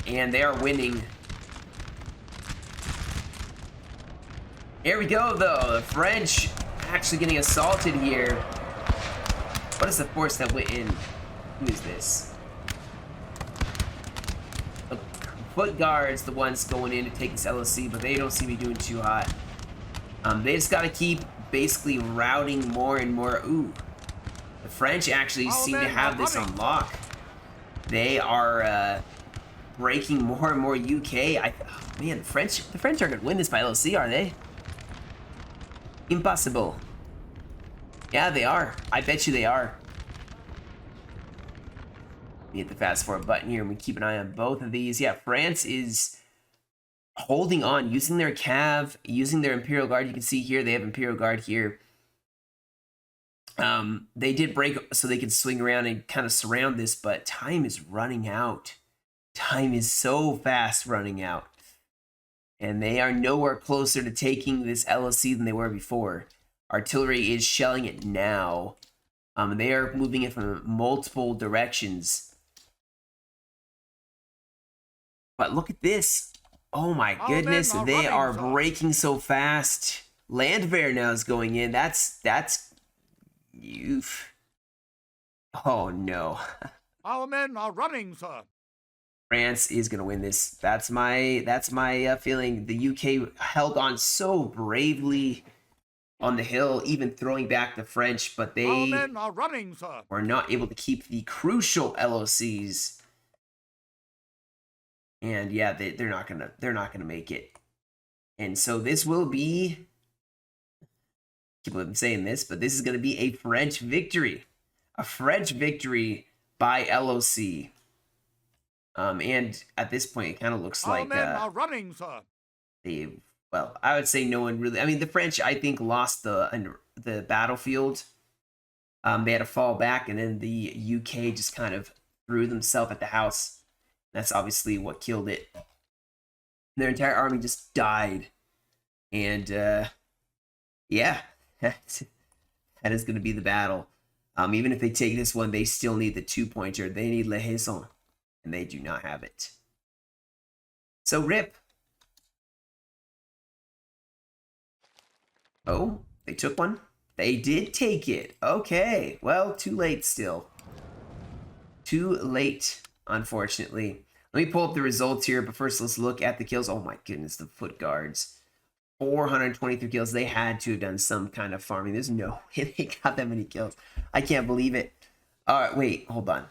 And they are winning. Here we go, though. The French actually getting assaulted here. What is the force that went in? Who is this? foot guards the ones going in to take this LOC, but they don't seem to be doing too hot. They just got to keep basically routing more and more. Ooh, the French actually seem to have this on lock. They are breaking more and more UK. Oh, man, the French aren't gonna win this by LOC, are they? Impossible. Yeah, they are. I bet you they are. We hit the fast forward button here and we keep an eye on both of these. Yeah, France is holding on, using their cav, using their Imperial Guard. You can see here they have Imperial Guard here. They did break so they could swing around and kind of surround this, but time is running out. Time is so fast running out. And they are nowhere closer to taking this LOC than they were before. Artillery is shelling it now. They are moving it from multiple directions. But look at this. Oh my goodness, they are breaking so fast. Landwehr now is going in. That's oof. Oh no. Our men are running, sir. France is gonna win this. That's my feeling. The UK held on so bravely on the hill, even throwing back the French, but they Our men are running, sir. were not able to keep the crucial LOCs. And yeah, they're not gonna make it. And so this will be, I keep on saying this, but this is gonna be a French victory. A French victory by LOC. And at this point, it kind of looks like men are running, sir. Well, I would say no one really. I mean, the French, I think, lost the battlefield. They had to fall back, and then the UK just kind of threw themselves at the house. That's obviously what killed it. Their entire army just died, and yeah, that is going to be the battle. Even if they take this one, they still need the 2-pointer. They need Le Haison. And they do not have it. So rip. Oh, they took one? They did take it. Okay. Well, too late still. Too late, unfortunately. Let me pull up the results here, but first let's look at the kills. Oh my goodness, the foot guards. 423 kills. They had to have done some kind of farming. There's no way they got that many kills. I can't believe it. All right, wait, hold on.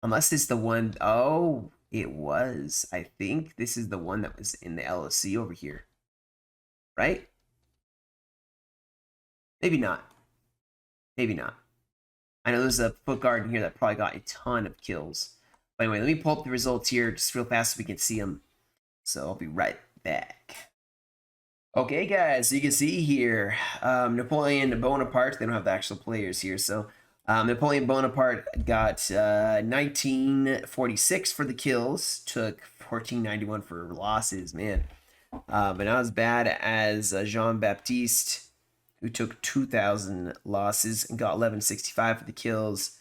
Unless it's the one, oh, it was. I think this is the one that was in the LOC over here. Right? Maybe not. Maybe not. I know there's a foot guard in here that probably got a ton of kills. But anyway, let me pull up the results here just real fast so we can see them. So I'll be right back. Okay, guys, so you can see here, Napoleon Bonaparte, they don't have the actual players here, so Napoleon Bonaparte got 1946 for the kills, took 1491 for losses, man. But not as bad as Jean-Baptiste, who took 2,000 losses and got 1165 for the kills.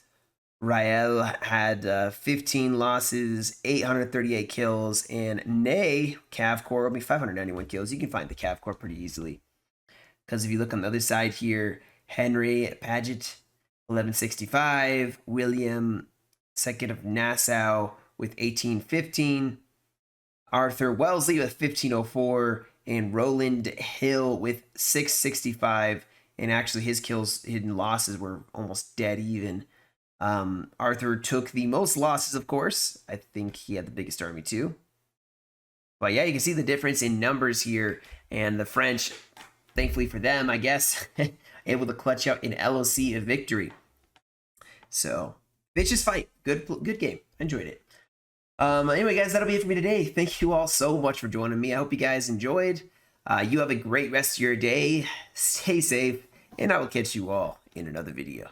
Rael had 15 losses, 838 kills, and Ney, Cav Corps, only 591 kills. You can find the Cav Corps pretty easily. Because if you look on the other side here, Henry Paget, 1165, William II of Nassau with 1815, Arthur Wellesley with 1504, and Roland Hill with 665. And actually his kills, hidden losses were almost dead even. Arthur took the most losses, of course. I think he had the biggest army too. But yeah, you can see the difference in numbers here. And the French, thankfully for them, I guess, able to clutch out an LOC victory. So, vicious fight. Good game. Enjoyed it. Anyway, guys, that'll be it for me today. Thank you all so much for joining me. I hope you guys enjoyed. You have a great rest of your day. Stay safe. And I will catch you all in another video.